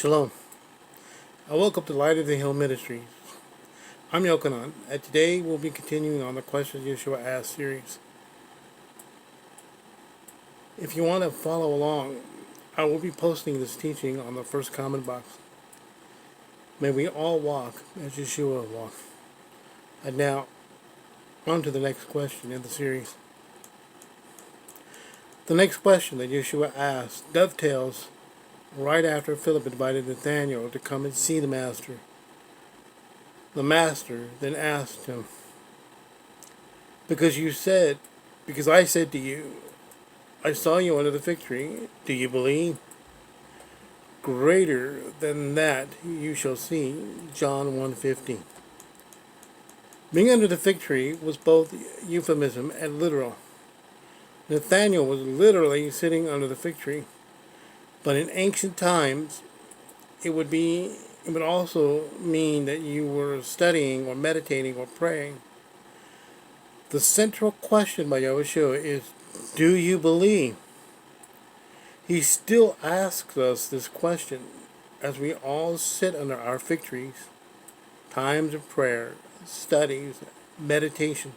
Shalom. I welcome to Light of the Hill Ministries. I'm Yochanan, and today we'll be continuing on the Questions Yeshua Asked series. If you want to follow along, I will be posting this teaching on the first comment box. May we all walk as Yeshua walked. And now, on to the next question in the series. The next question that Yeshua asked dovetails right after Philip invited Nathanael to come and see the Master. The Master then asked him, because I said to you, I saw you under the fig tree, do you believe? Greater than that you shall see. John 1:15. Being under the fig tree was both euphemism and literal. Nathanael was literally sitting under the fig tree, but in ancient times it would also mean that you were studying or meditating or praying. The central question by Yahushua is, do you believe? He still asks us this question as we all sit under our fig trees, times of prayer, studies, meditation.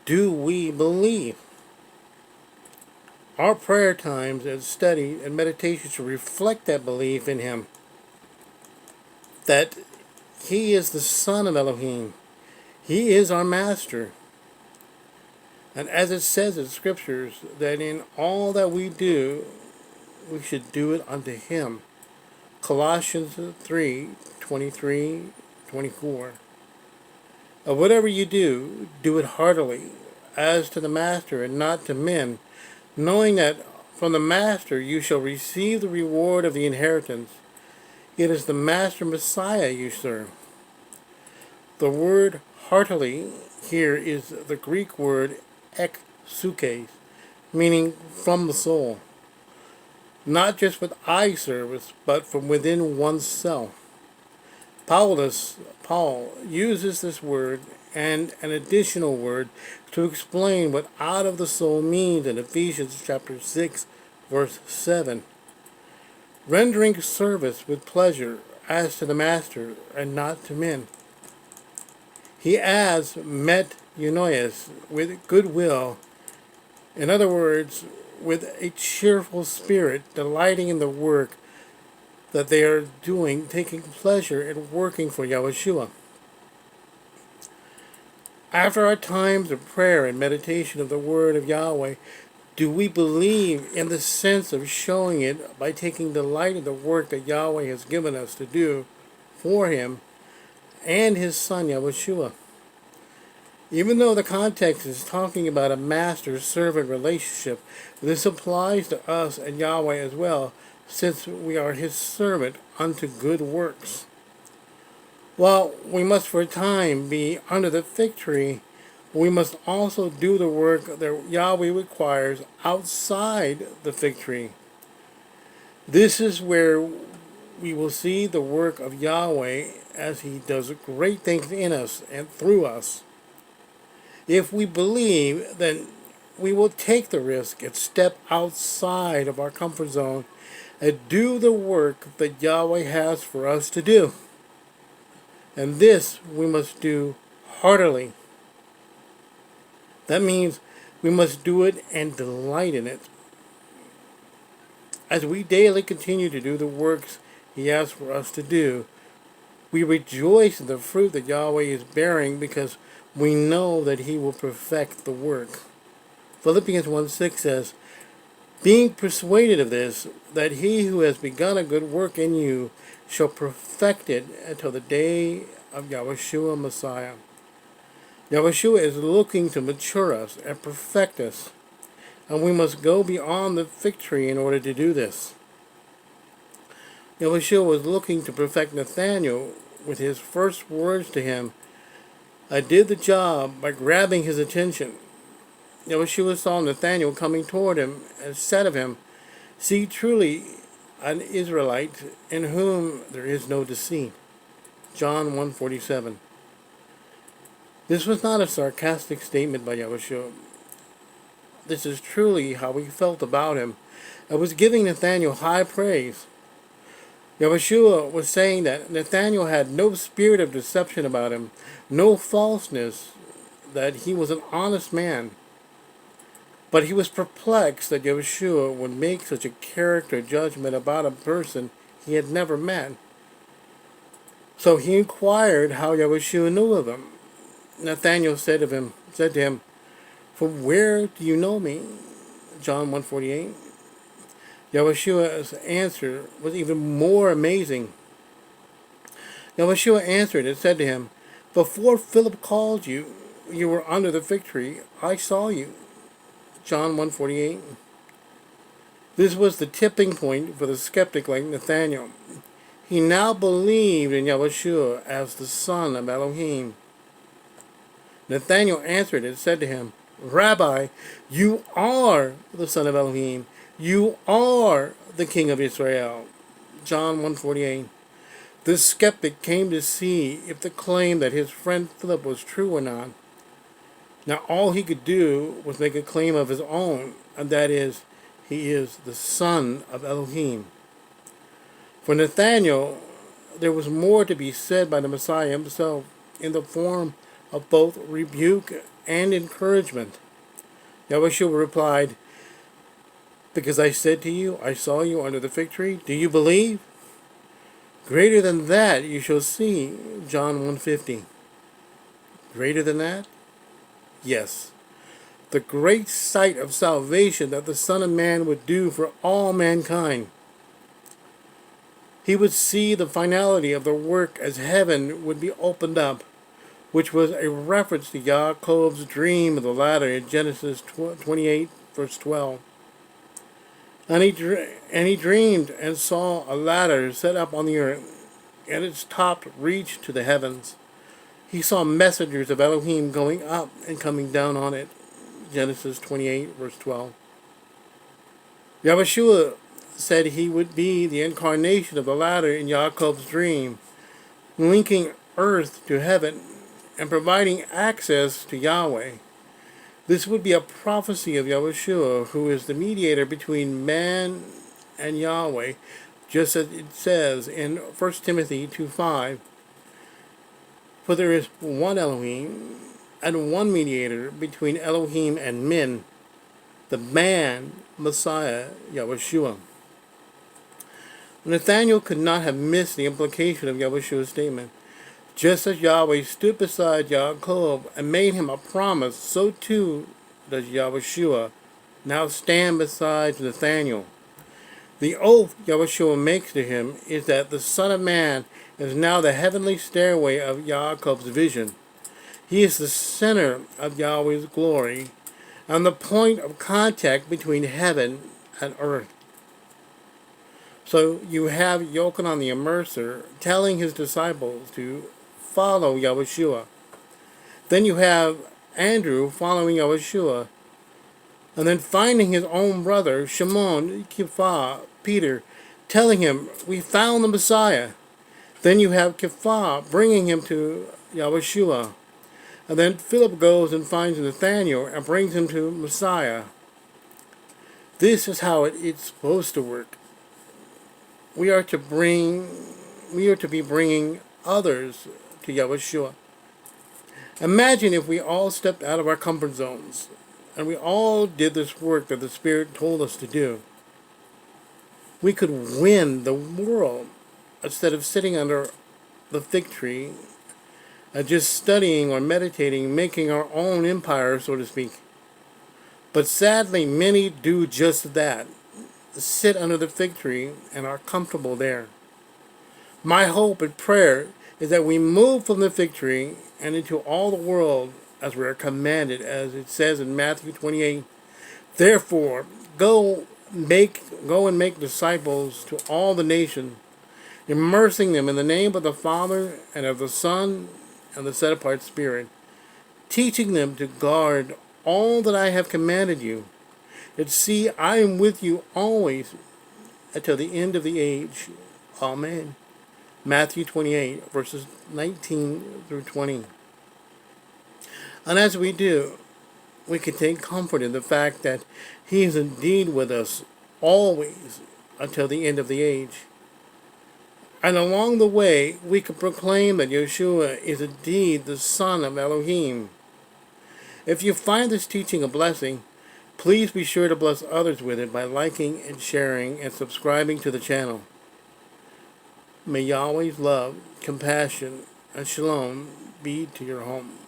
Do we believe? Our prayer times and study and meditation should reflect that belief in Him, that He is the Son of Elohim. He is our Master. And as it says in Scriptures, that in all that we do, we should do it unto Him. Colossians 3:23-24. Whatever you do, do it heartily, as to the Master and not to men, knowing that from the Master you shall receive the reward of the inheritance. It is the Master Messiah you serve. The word heartily here is the Greek word eksukes, meaning from the soul. Not just with eye service, but from within oneself. Paul uses this word and an additional word to explain what out of the soul means in Ephesians chapter 6, verse 7. Rendering service with pleasure as to the Master and not to men. He adds met eunoias, with goodwill. In other words, with a cheerful spirit, delighting in the work that they are doing, taking pleasure in working for Yahushua. After our times of prayer and meditation of the Word of Yahweh, do we believe in the sense of showing it by taking delight in the work that Yahweh has given us to do for Him and His Son Yahushua? Even though the context is talking about a master-servant relationship, this applies to us and Yahweh as well, since we are His servant unto good works. While we must for a time be under the fig tree, we must also do the work that Yahweh requires outside the fig tree. This is where we will see the work of Yahweh as He does great things in us and through us. If we believe, then we will take the risk and step outside of our comfort zone and do the work that Yahweh has for us to do. And this we must do heartily. That means we must do it and delight in it. As we daily continue to do the works He asks for us to do, we rejoice in the fruit that Yahweh is bearing because we know that He will perfect the work. Philippians 1:6 says, being persuaded of this, that He who has begun a good work in you shall perfect it until the day of Yahushua Messiah. Yahushua is looking to mature us and perfect us, and we must go beyond the fig tree in order to do this. Yahushua was looking to perfect Nathanael with His first words to him. I did the job by grabbing his attention. Yahushua saw Nathanael coming toward him and said of him, see truly an Israelite in whom there is no deceit. John 1:47. This was not a sarcastic statement by Yahushua. This is truly how He felt about him. I was giving Nathanael high praise. Yahushua was saying that Nathanael had no spirit of deception about him, no falseness, that he was an honest man. But he was perplexed that Yahushua would make such a character judgment about a person he had never met. So he inquired how Yahushua knew of him. Nathanael said to him, "From where do you know me?" John 1:48. Yahushua's answer was even more amazing. Yahushua answered and said to him, "Before Philip called you, you were under the fig tree. I saw you." John 1:48. This was the tipping point for the skeptic like Nathanael. He now believed in Yahushua as the Son of Elohim. Nathanael answered and said to him, "Rabbi, you are the Son of Elohim. You are the King of Israel." John 1:48. This skeptic came to see if the claim that his friend Philip was true or not. Now all he could do was make a claim of his own, and that is, he is the Son of Elohim. For Nathanael, there was more to be said by the Messiah himself in the form of both rebuke and encouragement. Yahushua replied, "Because I said to you, I saw you under the fig tree, do you believe? Greater than that you shall see." John 1:50. Greater than that? Yes. The great sight of salvation that the Son of Man would do for all mankind. He would see the finality of the work as heaven would be opened up, which was a reference to Yaakov's dream of the ladder in Genesis 28, verse 12. And he dreamed and saw a ladder set up on the earth, and its top reached to the heavens. He saw messengers of Elohim going up and coming down on it. Genesis 28, verse 12. Yahushua said he would be the incarnation of the ladder in Yaakov's dream, linking earth to heaven and providing access to Yahweh. This would be a prophecy of Yahushua, who is the mediator between man and Yahweh, just as it says in 1 Timothy 2:5. For there is one Elohim and one mediator between Elohim and men, the man, Messiah, Yahushua. Nathanael could not have missed the implication of Yahushua's statement. Just as Yahweh stood beside Yaakov and made him a promise, so too does Yahushua now stand beside Nathanael. The oath Yahushua makes to him is that the Son of Man is now the heavenly stairway of Yaakov's vision. He is the center of Yahweh's glory and the point of contact between heaven and earth. So you have Yochanan the Immerser telling his disciples to follow Yahushua. Then you have Andrew following Yahushua, and then finding his own brother, Shimon, Kepha, Peter, telling him, "We found the Messiah." Then you have Kepha bringing him to Yahushua. And then Philip goes and finds Nathanael and brings him to Messiah. This is how it's supposed to work. We are to be bringing others to Yahushua. Imagine if we all stepped out of our comfort zones and we all did this work that the Spirit told us to do. We could win the world instead of sitting under the fig tree and just studying or meditating, making our own empire, so to speak. But sadly, many do just that. Sit under the fig tree and are comfortable there. My hope and prayer is that we move from the fig tree and into all the world as we are commanded, as it says in Matthew 28. Therefore, go and make disciples to all the nations, immersing them in the name of the Father and of the Son and the set-apart Spirit, teaching them to guard all that I have commanded you. And see, I am with you always until the end of the age. Amen. Matthew 28, verses 19 through 20. And as we do, we can take comfort in the fact that He is indeed with us always until the end of the age. And along the way, we can proclaim that Yeshua is indeed the Son of Elohim. If you find this teaching a blessing, please be sure to bless others with it by liking and sharing and subscribing to the channel. May Yahweh's love, compassion, and shalom be to your home.